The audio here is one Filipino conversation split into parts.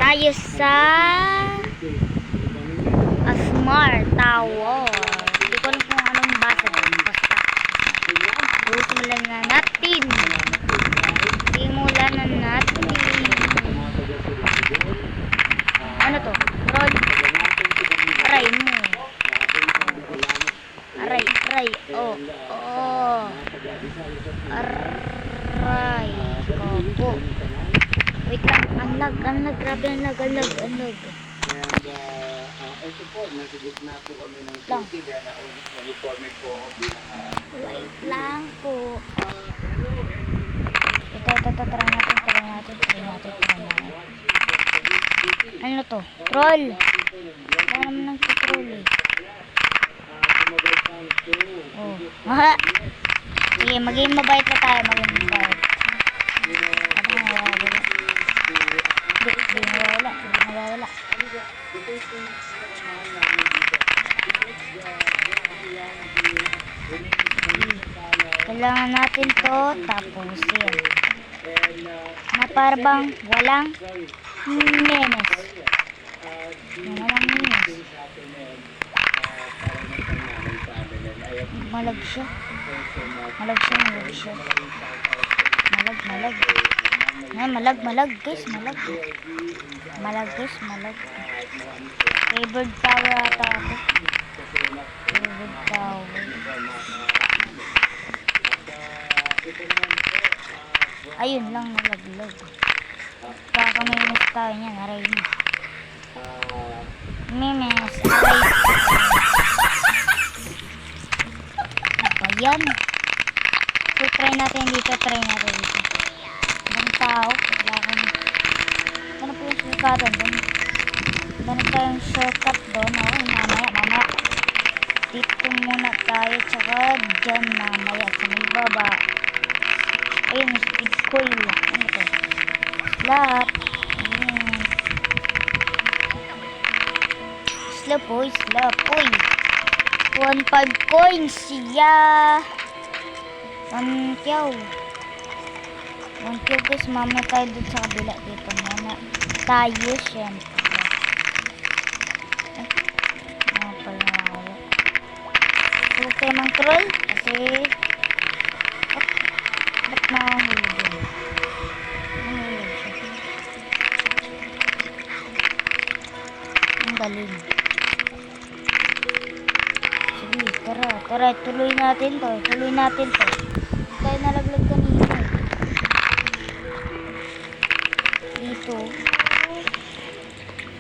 tayo sa Smart Tower. Hindi ko alam kung anong basa doon. Basta simulan na natin. Simulan na natin. Ano to? Roll. Aray mo. Aray. Oh. Aray. Kopo. Wait lang. Anlag. Grabe anlag. Ito po, nasa gitna po kami ng Lang. city, kaya na-uniforme po ako bilang Wait lang po. Ito, try natin. Ano to? Troll. Wala naman ng troll eh. Oh. Aha. Sige, maging mabait na tayo. Hindi nawawala. Kailangan natin to tapusin na parang walang menes. Malag siya. Malag guys. Malag. Favored power ata ako. Favored power. Ayun lang, nalaglag. Kakaminis tayo niyan, aray mo. Mimes, aray. Apa yan? So, try natin dito. Ibang tao, wala kami. Ano po yung shortcut doon? Ganun tayong shortcut doon, mamaya. Dito muna tayo, tsaka dyan mamaya sa may baba. Ayun, speed coil. Ano to? Slap. Ayun. Slap. Uy. 1.5 coins siya. 1 kyaw guys. Mamaya tayo dun sa kabila. Dito muna tayo, syempre. Huwag tayo mang troll kasi ba't nahulog siya? Ang galing. Sige, tara, tuloy natin to. Tayo nalaglag kanina. Dito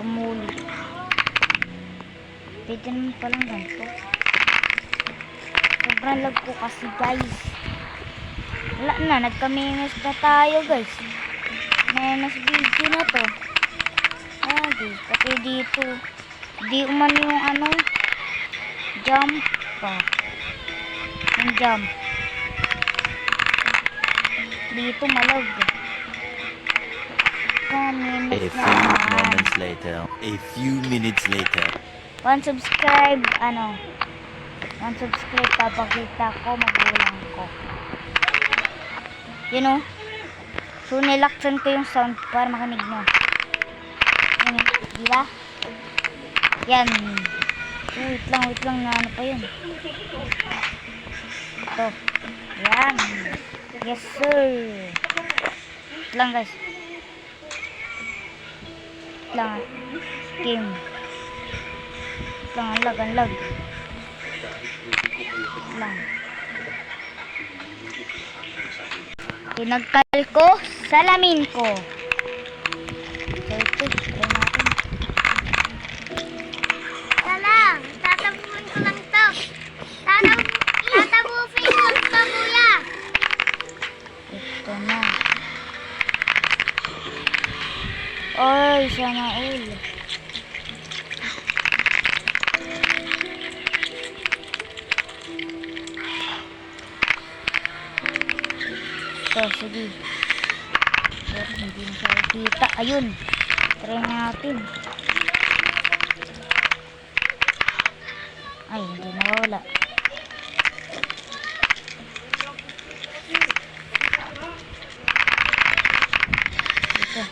umuli. Pwede naman palang ganito. Sobrang lag ko kasi guys. Wala na, nagka-memes na tayo guys. Memes video na to. Guys, pati dito. Di umano yung jump pa. Yung jump. Dito malag. A few minutes later. One subscribe, papakita ko magulang ko. You know? So, nilaksan ko yung sound para makinig nyo. Yan, diba? Yan. Wait lang na ano pa yun. Ito. Yan. Yes, sir. Wait lang, guys. Wait lang, game. Wait lang, ang lag. Lang. Pinagkal ko, salamin ko. So ito, try natin. Salang, tatabuhin ko lang to. Tatabuhin ko to, kuya. Ito na. Oy, sana all. So, sige. Pero hindi na siya kita. Ayun. Try natin. Ay, hindi nawawala. Ito.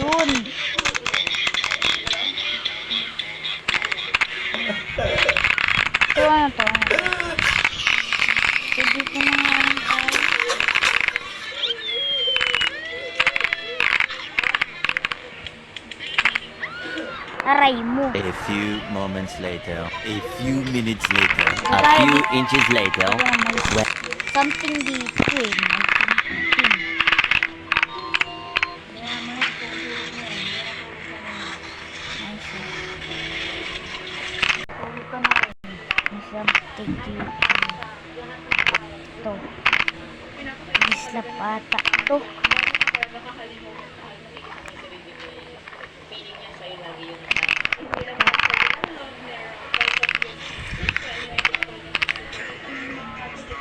yun. Ito ano to? Hindi ko na nga lang tayo. Aray mo. A few moments later. A few minutes later. A Okay. few inches later. Well, Something between. Something dito. Ito. Islap ata. Ito.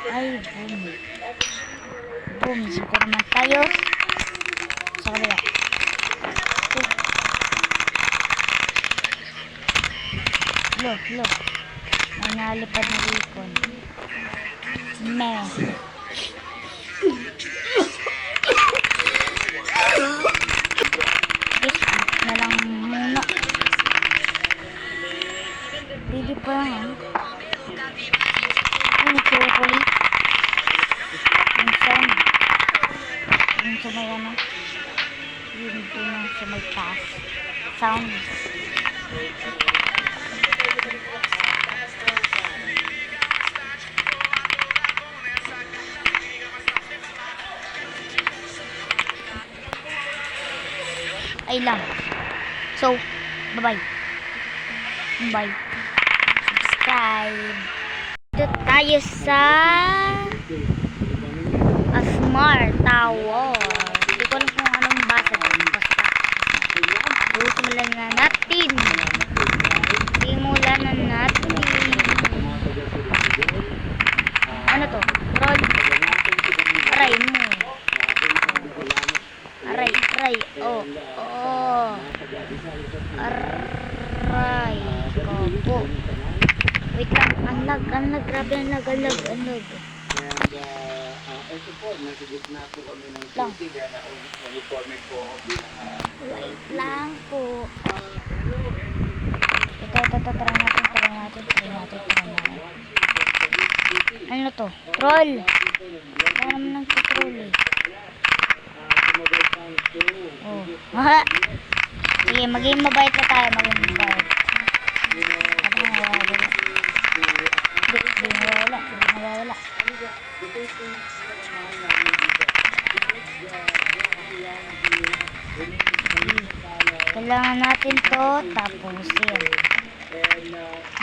Ay, boom. Boom. Dito naman tayo. Sa kabila. Ito. Look. May nalipad na hipon. Meh. Na lang muna. Pwede pa lang. Ano chocolate? Yung sound. Yung sa may ano. Yun doon sa may taas. Sound. Ay lang. So, bye-bye. Bye. Subscribe. Dito tayo sa Smart Tower. Hindi ko alam kung anong basa doon. Basta. Simulan na natin. Simulan na natin. Ano to? Roll. Aray mo. Aray. Oh. Aray. Kopo. Wait lang. Anlag. Grabe anlag. Ito po, nasa gitna po kami ng Lang. city, kaya na-uniforme po ako bilang Wait lang po. Ito. Try natin. Ano to? Troll. Wala naman ng troll eh. Oh. Aha. Sige, maging mabait na tayo. Ano nawawala? Hindi nawawala. Kailangan natin to tapusin.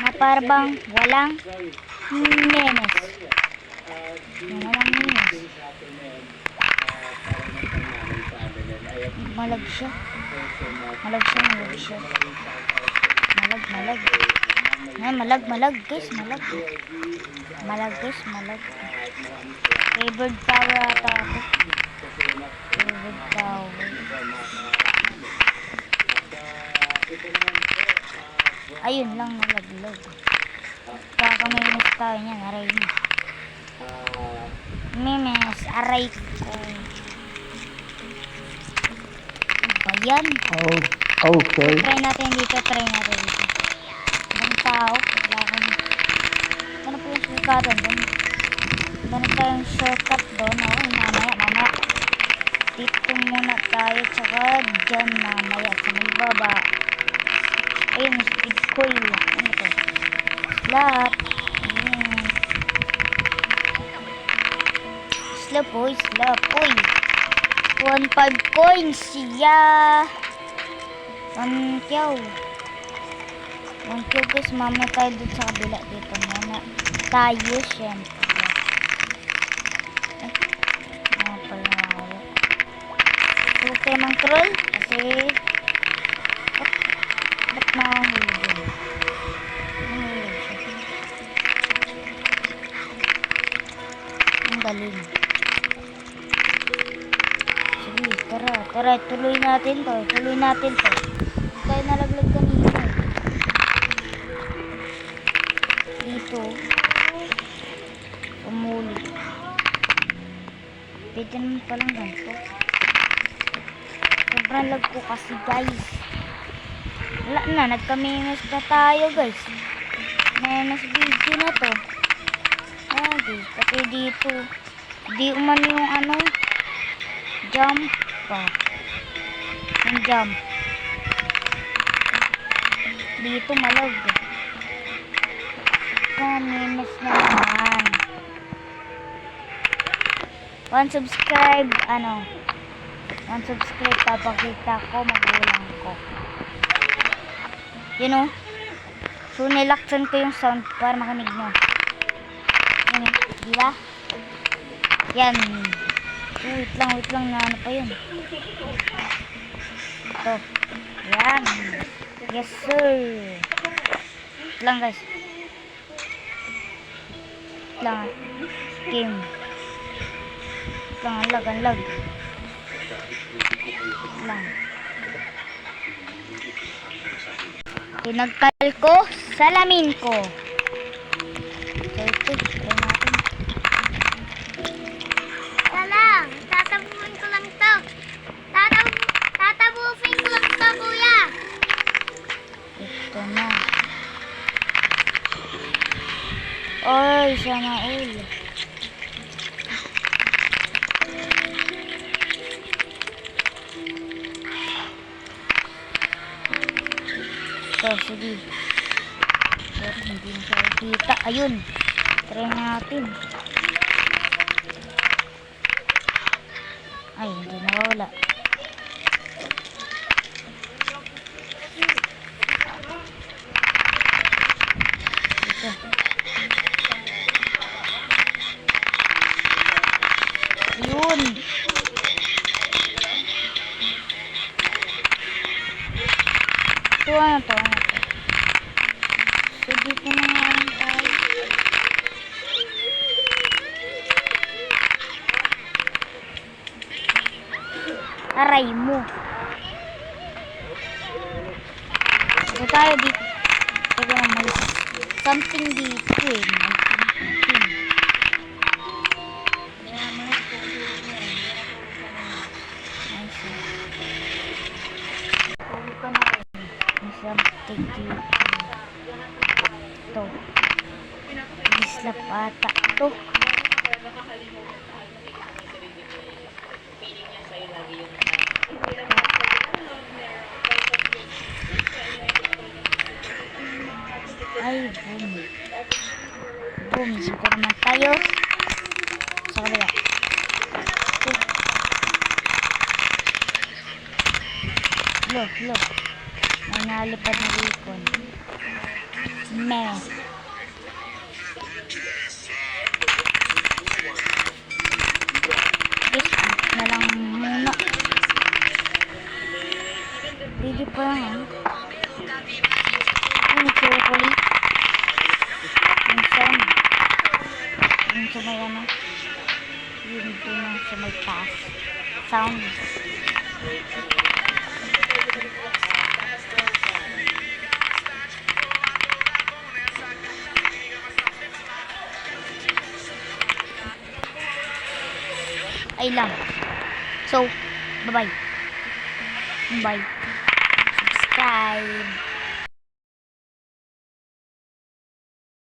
Na parang walang menes. Walang menes. Malag siya. Malag. Malag guys. Malag. Favorite tower ata ako. Favorite tower. Ayun lang, nalaglag. Kakaminis tayo niyan, aray mo. Memes, aray ko. Ano ba yan? Okay. Try natin dito. Ibang tao, wala kang... Ano po yung shortcut doon? Ganun tayong shortcut doon, mamaya. Dito muna tayo, tsaka dyan mamaya sa may baba. Ayun, speed coil. Ano to? Slap. Ayun. Slap, oy. 1.5 coins siya. 1 kyaw. 1 kyaw guys. Mamaya tayo dun sa kabila. Dito muna tayo, syempre. Huwag kayo mang troll kasi ba't nahulog siya? Ang galing. Sige, tara, tuloy natin to. Tayo nalaglag kanina. Dito umuli. Pwede naman palang ganito. Sobrang lag po kasi guys. Wala na, nagka-memes na tayo guys. Memes video na to. Guys, pati dito. Di umano yung ano. Jump pa. Yung jump. Dito malag. Memes na naman. 1 subscribe, 1 subscribe, papakita ko magulang ko. You know? So, nilaksan ko yung sound para makinig nyo. Yan, diba? Yan. So, wait lang, na ano pa yun. Ito. Yan. Yes, sir. Wait lang, guys. Wait lang. Game. Ang lag. Lang. Tinagkal ko, salamin ko. So, ito, try natin. Lang, tatapuin ko lang to. Tatapuin ko lang to, kuya. Ito na. Oy, sana all. So, sige. Pero hindi na siya kita. Ayun. Try natin. Ay, hindi nawawala. Ito. Ayun. Ito, ano to? So, dito na nga lang tayo. Aray mo. Ito tayo dito. Ito na may something dito eh. Something dito. Ito. Islap ata. Ito. Ay, boom. Boom. Dito naman tayo. Sa kabila. Ito. Look. May nalipad na ripon. Meh. Guys, na lang muna. Hindi pa lang Yung chocolate. Yung sound. Yung sa may ano. Yung doon sa may taas. Sound. Ay lang. So, bye-bye. Bye. Subscribe.